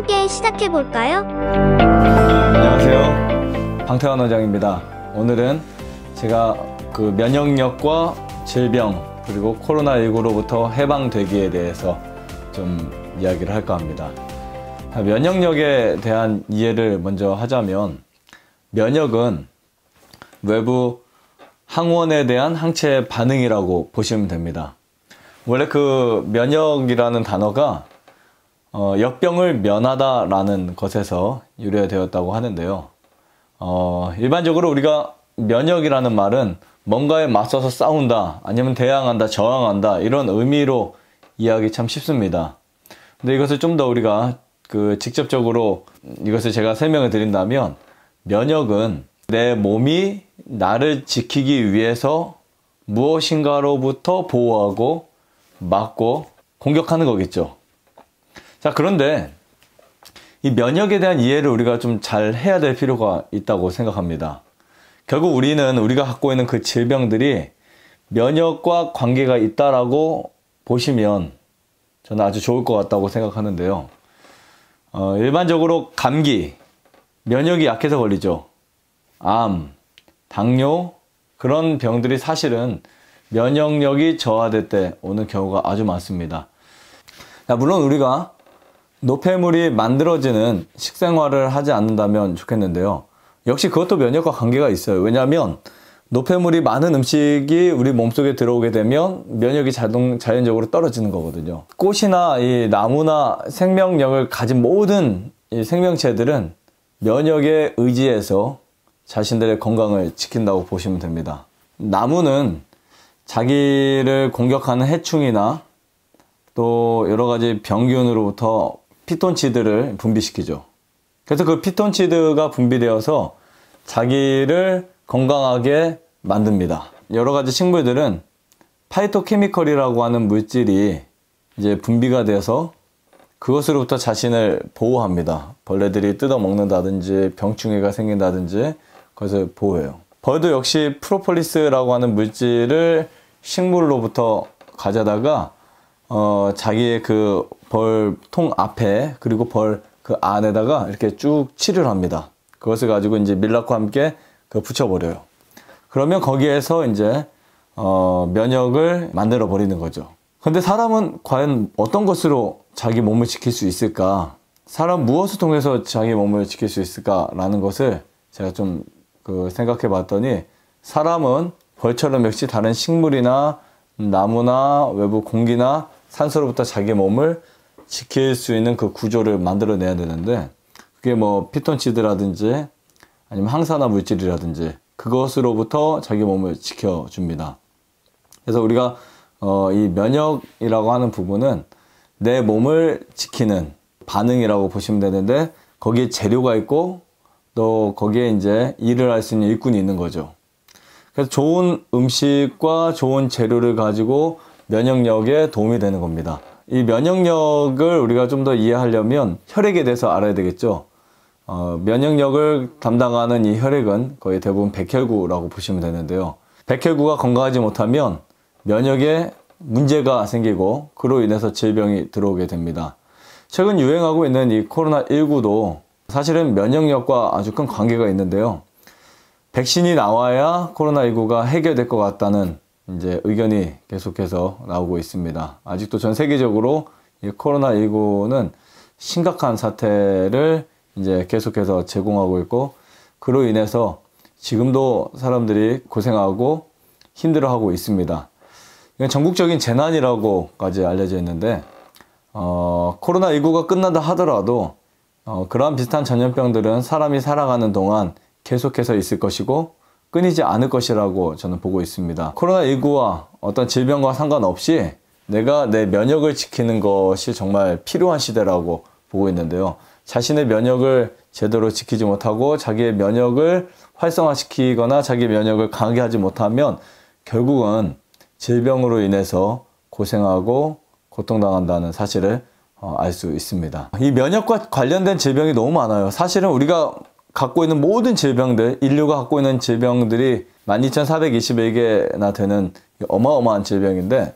함께 시작해볼까요? 안녕하세요. 방태환 원장입니다. 오늘은 제가 그 면역력과 질병 그리고 코로나19로부터 해방되기에 대해서 좀 이야기를 할까 합니다. 면역력에 대한 이해를 먼저 하자면, 면역은 외부 항원에 대한 항체 반응이라고 보시면 됩니다. 원래 그 면역이라는 단어가 역병을 면하다라는 것에서 유래되었다고 하는데요. 일반적으로 우리가 면역이라는 말은 뭔가에 맞서서 싸운다, 아니면 대항한다, 저항한다, 이런 의미로 이해하기 참 쉽습니다. 근데 이것을 좀 더 우리가 직접적으로 이것을 제가 설명을 드린다면, 면역은 내 몸이 나를 지키기 위해서 무엇인가로부터 보호하고 막고 공격하는 거겠죠. 자, 그런데 이 면역에 대한 이해를 우리가 좀 잘 해야 될 필요가 있다고 생각합니다. 결국 우리가 갖고 있는 그 질병들이 면역과 관계가 있다라고 보시면 저는 아주 좋을 것 같다고 생각하는데요. 일반적으로 감기, 면역이 약해서 걸리죠. 암, 당뇨, 그런 병들이 사실은 면역력이 저하될 때 오는 경우가 아주 많습니다. 물론 우리가 노폐물이 만들어지는 식생활을 하지 않는다면 좋겠는데요. 역시 그것도 면역과 관계가 있어요. 왜냐하면 노폐물이 많은 음식이 우리 몸속에 들어오게 되면 면역이 자연적으로 떨어지는 거거든요. 꽃이나 이 나무나 생명력을 가진 모든 이 생명체들은 면역에 의지해서 자신들의 건강을 지킨다고 보시면 됩니다. 나무는 자기를 공격하는 해충이나 또 여러 가지 병균으로부터 피톤치드를 분비시키죠. 그래서 그 피톤치드가 분비되어서 자기를 건강하게 만듭니다. 여러 가지 식물들은 파이토케미컬이라고 하는 물질이 이제 분비가 돼서 그것으로부터 자신을 보호합니다. 벌레들이 뜯어먹는다든지 병충해가 생긴다든지 그것을 보호해요. 벌도 역시 프로폴리스라고 하는 물질을 식물로부터 가져다가 자기의 그 벌통 앞에 그리고 벌 그 안에다가 이렇게 쭉 칠을 합니다. 그것을 가지고 이제 밀랍과 함께 붙여버려요. 그러면 거기에서 이제 면역을 만들어 버리는 거죠. 근데 사람은 과연 어떤 것으로 자기 몸을 지킬 수 있을까? 사람 무엇을 통해서 자기 몸을 지킬 수 있을까라는 것을 제가 좀 생각해 봤더니, 사람은 벌처럼 역시 다른 식물이나 나무나 외부 공기나 산소로부터 자기 몸을 지킬 수 있는 그 구조를 만들어내야 되는데, 그게 뭐 피톤치드라든지 아니면 항산화 물질이라든지 그것으로부터 자기 몸을 지켜줍니다. 그래서 우리가 이 면역이라고 하는 부분은 내 몸을 지키는 반응이라고 보시면 되는데, 거기에 재료가 있고 또 거기에 이제 일을 할 수 있는 일꾼이 있는 거죠. 그래서 좋은 음식과 좋은 재료를 가지고 면역력에 도움이 되는 겁니다. 이 면역력을 우리가 좀 더 이해하려면 혈액에 대해서 알아야 되겠죠. 면역력을 담당하는 이 혈액은 거의 대부분 백혈구라고 보시면 되는데요. 백혈구가 건강하지 못하면 면역에 문제가 생기고 그로 인해서 질병이 들어오게 됩니다. 최근 유행하고 있는 이 코로나19도 사실은 면역력과 아주 큰 관계가 있는데요. 백신이 나와야 코로나19가 해결될 것 같다는 이제 의견이 계속해서 나오고 있습니다. 아직도 전 세계적으로 이 코로나19는 심각한 사태를 이제 계속해서 제공하고 있고, 그로 인해서 지금도 사람들이 고생하고 힘들어하고 있습니다. 이건 전국적인 재난이라고까지 알려져 있는데, 코로나19가 끝난다 하더라도 그러한 비슷한 전염병들은 사람이 살아가는 동안 계속해서 있을 것이고 끊이지 않을 것이라고 저는 보고 있습니다. 코로나19와 어떤 질병과 상관없이 내가 내 면역을 지키는 것이 정말 필요한 시대라고 보고 있는데요. 자신의 면역을 제대로 지키지 못하고 자기의 면역을 활성화시키거나 자기 면역을 강하게 하지 못하면 결국은 질병으로 인해서 고생하고 고통당한다는 사실을 알 수 있습니다. 이 면역과 관련된 질병이 너무 많아요. 사실은 우리가 갖고 있는 모든 질병들, 인류가 갖고 있는 질병들이 12,421개나 되는 어마어마한 질병인데,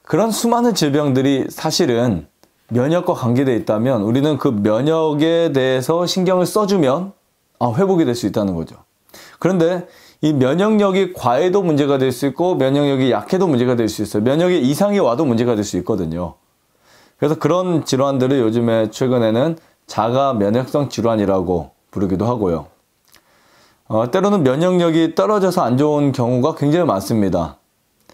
그런 수많은 질병들이 사실은 면역과 관계되어 있다면 우리는 그 면역에 대해서 신경을 써주면 회복이 될 수 있다는 거죠. 그런데 이 면역력이 과해도 문제가 될 수 있고 면역력이 약해도 문제가 될 수 있어요. 면역에 이상이 와도 문제가 될 수 있거든요. 그래서 그런 질환들을 요즘에 최근에는 자가 면역성 질환이라고 부르기도 하고요. 때로는 면역력이 떨어져서 안 좋은 경우가 굉장히 많습니다.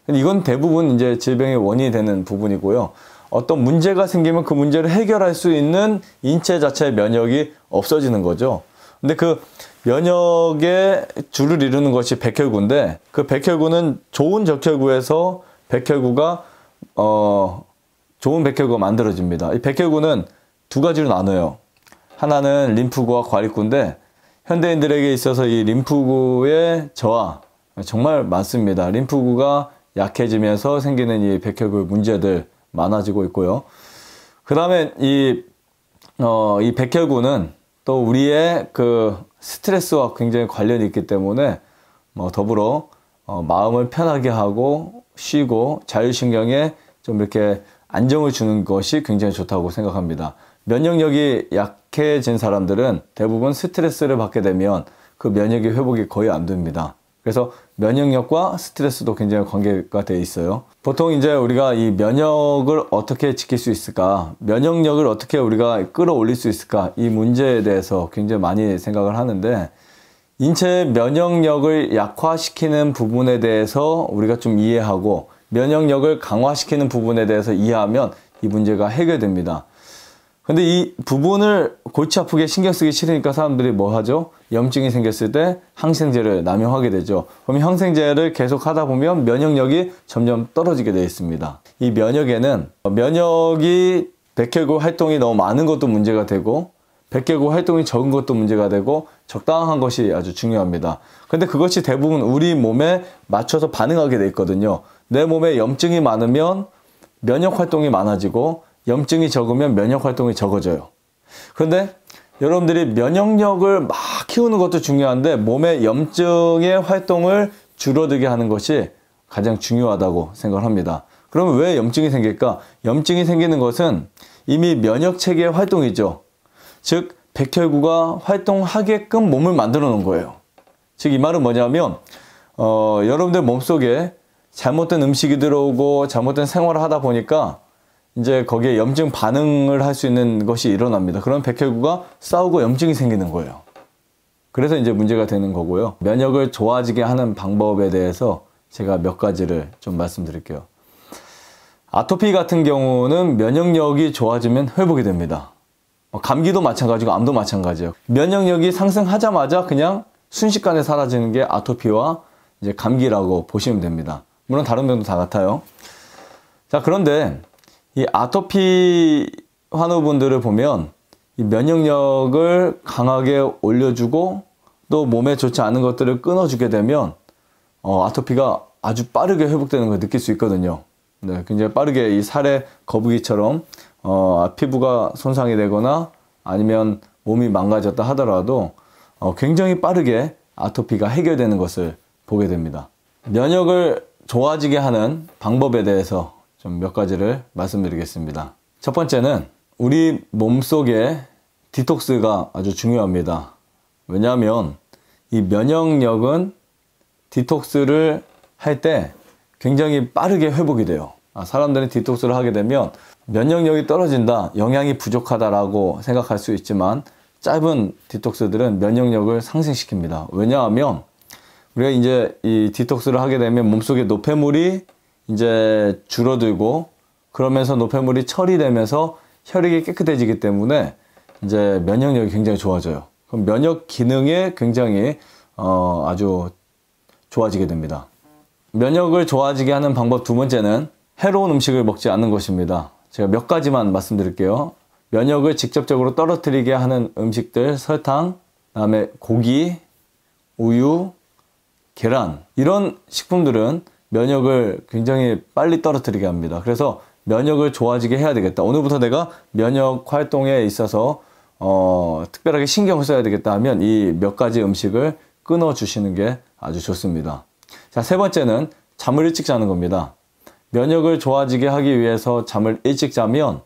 이건 대부분 이제 질병의 원인이 되는 부분이고요. 어떤 문제가 생기면 그 문제를 해결할 수 있는 인체 자체의 면역이 없어지는 거죠. 근데 그 면역의 주를 이루는 것이 백혈구인데 그 백혈구는 좋은 적혈구에서 좋은 백혈구가 만들어집니다. 이 백혈구는 두 가지로 나눠요. 하나는 림프구와 과립구인데 현대인들에게 있어서 이 림프구의 저하 정말 많습니다. 림프구가 약해지면서 생기는 이 백혈구 문제들 많아지고 있고요. 그 다음에 이 백혈구는 또 우리의 그 스트레스와 굉장히 관련이 있기 때문에 더불어 마음을 편하게 하고 쉬고 자율신경에 좀 이렇게 안정을 주는 것이 굉장히 좋다고 생각합니다. 면역력이 약해진 사람들은 대부분 스트레스를 받게 되면 그 면역의 회복이 거의 안 됩니다. 그래서 면역력과 스트레스도 굉장히 관계가 되어 있어요. 보통 이제 우리가 이 면역을 어떻게 지킬 수 있을까, 면역력을 어떻게 우리가 끌어올릴 수 있을까, 이 문제에 대해서 굉장히 많이 생각을 하는데 인체의 면역력을 약화시키는 부분에 대해서 우리가 좀 이해하고 면역력을 강화시키는 부분에 대해서 이해하면 이 문제가 해결됩니다. 근데 이 부분을 골치 아프게 신경 쓰기 싫으니까 사람들이 뭐 하죠? 염증이 생겼을 때 항생제를 남용하게 되죠. 그럼 항생제를 계속 하다 보면 면역력이 점점 떨어지게 되어 있습니다. 이 면역에는 면역이 백혈구 활동이 너무 많은 것도 문제가 되고 백혈구 활동이 적은 것도 문제가 되고 적당한 것이 아주 중요합니다. 근데 그것이 대부분 우리 몸에 맞춰서 반응하게 돼 있거든요. 내 몸에 염증이 많으면 면역 활동이 많아지고 염증이 적으면 면역 활동이 적어져요. 그런데 여러분들이 면역력을 막 키우는 것도 중요한데 몸의 염증의 활동을 줄어들게 하는 것이 가장 중요하다고 생각을 합니다. 그러면 왜 염증이 생길까? 염증이 생기는 것은 이미 면역체계의 활동이죠. 즉 백혈구가 활동하게끔 몸을 만들어 놓은 거예요. 즉 이 말은 뭐냐면 여러분들 몸속에 잘못된 음식이 들어오고 잘못된 생활을 하다 보니까 이제 거기에 염증 반응을 할 수 있는 것이 일어납니다. 그럼 백혈구가 싸우고 염증이 생기는 거예요. 그래서 이제 문제가 되는 거고요. 면역을 좋아지게 하는 방법에 대해서 제가 몇 가지를 좀 말씀드릴게요. 아토피 같은 경우는 면역력이 좋아지면 회복이 됩니다. 감기도 마찬가지고 암도 마찬가지예요. 면역력이 상승하자마자 그냥 순식간에 사라지는 게 아토피와 이제 감기라고 보시면 됩니다. 물론 다른 병도 다 같아요. 자, 그런데 이 아토피 환우분들을 보면 이 면역력을 강하게 올려주고 또 몸에 좋지 않은 것들을 끊어주게 되면 아토피가 아주 빠르게 회복되는 걸 느낄 수 있거든요. 네, 굉장히 빠르게 이 살의 거북이처럼 피부가 손상이 되거나 아니면 몸이 망가졌다 하더라도 굉장히 빠르게 아토피가 해결되는 것을 보게 됩니다. 면역을 좋아지게 하는 방법에 대해서 좀 몇 가지를 말씀드리겠습니다. 첫 번째는 우리 몸속에 디톡스가 아주 중요합니다. 왜냐하면 이 면역력은 디톡스를 할 때 굉장히 빠르게 회복이 돼요. 사람들이 디톡스를 하게 되면 면역력이 떨어진다, 영양이 부족하다라고 생각할 수 있지만 짧은 디톡스들은 면역력을 상승시킵니다. 왜냐하면 우리가 이제 이 디톡스를 하게 되면 몸속에 노폐물이 이제 줄어들고 그러면서 노폐물이 처리되면서 혈액이 깨끗해지기 때문에 이제 면역력이 굉장히 좋아져요. 그럼 면역 기능에 굉장히 아주 좋아지게 됩니다. 면역을 좋아지게 하는 방법 두 번째는 해로운 음식을 먹지 않는 것입니다. 제가 몇 가지만 말씀드릴게요. 면역을 직접적으로 떨어뜨리게 하는 음식들, 설탕, 그다음에 고기, 우유, 계란, 이런 식품들은 면역을 굉장히 빨리 떨어뜨리게 합니다. 그래서 면역을 좋아지게 해야 되겠다. 오늘부터 내가 면역 활동에 있어서 특별하게 신경을 써야 되겠다 하면 이 몇 가지 음식을 끊어주시는 게 아주 좋습니다. 자, 세 번째는 잠을 일찍 자는 겁니다. 면역을 좋아지게 하기 위해서 잠을 일찍 자면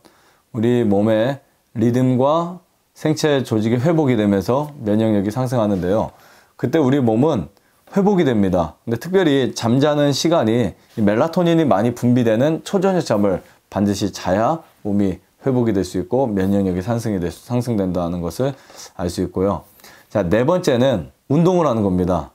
우리 몸의 리듬과 생체 조직이 회복이 되면서 면역력이 상승하는데요. 그때 우리 몸은 회복이 됩니다. 근데 특별히 잠자는 시간이 멜라토닌이 많이 분비되는 초저녁 잠을 반드시 자야 몸이 회복이 될 수 있고 면역력이 상승된다는 것을 알 수 있고요. 자, 네 번째는 운동을 하는 겁니다.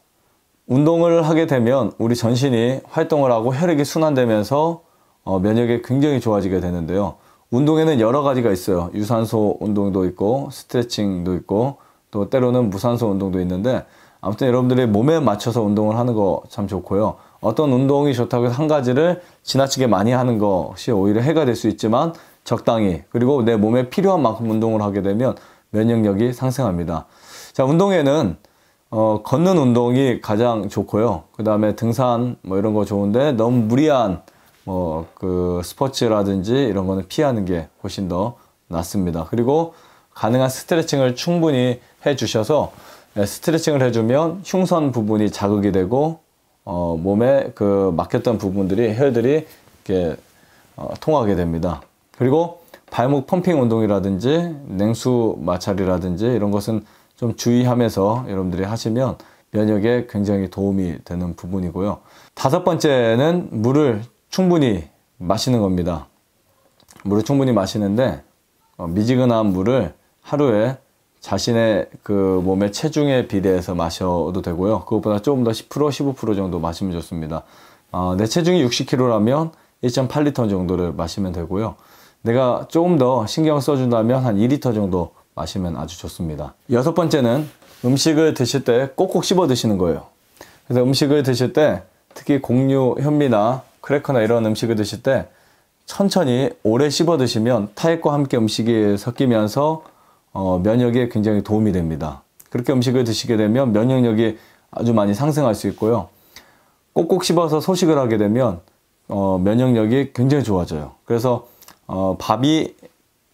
운동을 하게 되면 우리 전신이 활동을 하고 혈액이 순환되면서 면역이 굉장히 좋아지게 되는데요. 운동에는 여러 가지가 있어요. 유산소 운동도 있고 스트레칭도 있고 또 때로는 무산소 운동도 있는데, 아무튼 여러분들이 몸에 맞춰서 운동을 하는 거 참 좋고요. 어떤 운동이 좋다고 해서 한 가지를 지나치게 많이 하는 것이 오히려 해가 될 수 있지만 적당히, 그리고 내 몸에 필요한 만큼 운동을 하게 되면 면역력이 상승합니다. 자, 운동에는 걷는 운동이 가장 좋고요. 그 다음에 등산 뭐 이런 거 좋은데 너무 무리한 그 스포츠라든지 이런 거는 피하는 게 훨씬 더 낫습니다. 그리고 가능한 스트레칭을 충분히 해 주셔서 스트레칭을 해주면 흉선 부분이 자극이 되고 몸에 그 막혔던 부분들이 혈들이 이렇게 통하게 됩니다. 그리고 발목 펌핑 운동이라든지 냉수 마찰이라든지 이런 것은 좀 주의하면서 여러분들이 하시면 면역에 굉장히 도움이 되는 부분이고요. 다섯 번째는 물을 충분히 마시는 겁니다. 물을 충분히 마시는데 미지근한 물을 하루에 자신의 그 몸의 체중에 비례해서 마셔도 되고요. 그것보다 조금 더 10%, 15% 정도 마시면 좋습니다. 내 체중이 60kg라면 1.8리터 정도를 마시면 되고요. 내가 조금 더 신경 써준다면 한 2리터 정도 마시면 아주 좋습니다. 여섯 번째는 음식을 드실 때 꼭꼭 씹어 드시는 거예요. 그래서 음식을 드실 때 특히 곡류, 현미나 크래커나 이런 음식을 드실 때 천천히 오래 씹어 드시면 타액과 함께 음식이 섞이면서 면역에 굉장히 도움이 됩니다. 그렇게 음식을 드시게 되면 면역력이 아주 많이 상승할 수 있고요. 꼭꼭 씹어서 소식을 하게 되면 면역력이 굉장히 좋아져요. 그래서 밥이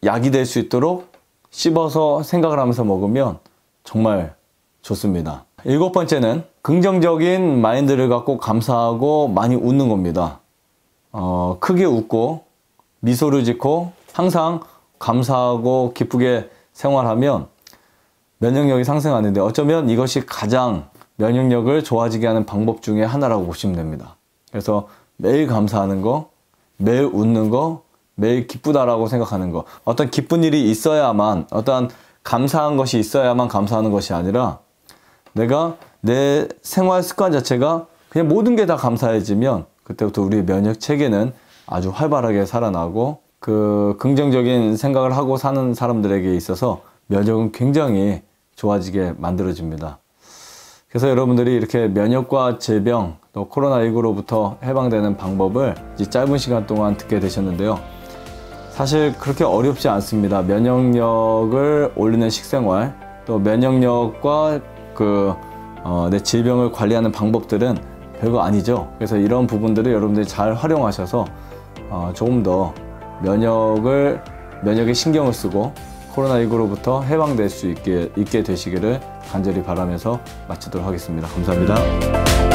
약이 될 수 있도록 씹어서 생각을 하면서 먹으면 정말 좋습니다. 일곱 번째는 긍정적인 마인드를 갖고 감사하고 많이 웃는 겁니다. 크게 웃고 미소를 짓고 항상 감사하고 기쁘게 생활하면 면역력이 상승하는데, 어쩌면 이것이 가장 면역력을 좋아지게 하는 방법 중에 하나라고 보시면 됩니다. 그래서 매일 감사하는 거, 매일 웃는 거, 매일 기쁘다라고 생각하는 거. 어떤 기쁜 일이 있어야만, 어떤 감사한 것이 있어야만 감사하는 것이 아니라 내가 내 생활 습관 자체가 그냥 모든 게 다 감사해지면 그때부터 우리 면역 체계는 아주 활발하게 살아나고 그 긍정적인 생각을 하고 사는 사람들에게 있어서 면역은 굉장히 좋아지게 만들어집니다. 그래서 여러분들이 이렇게 면역과 질병 또 코로나19로부터 해방되는 방법을 이 짧은 시간 동안 듣게 되셨는데요. 사실 그렇게 어렵지 않습니다. 면역력을 올리는 식생활, 또 면역력과 내 질병을 관리하는 방법들은 별거 아니죠. 그래서 이런 부분들을 여러분들이 잘 활용하셔서 조금 더 면역에 신경을 쓰고 코로나19로부터 해방될 수 있게 되시기를 간절히 바라면서 마치도록 하겠습니다. 감사합니다.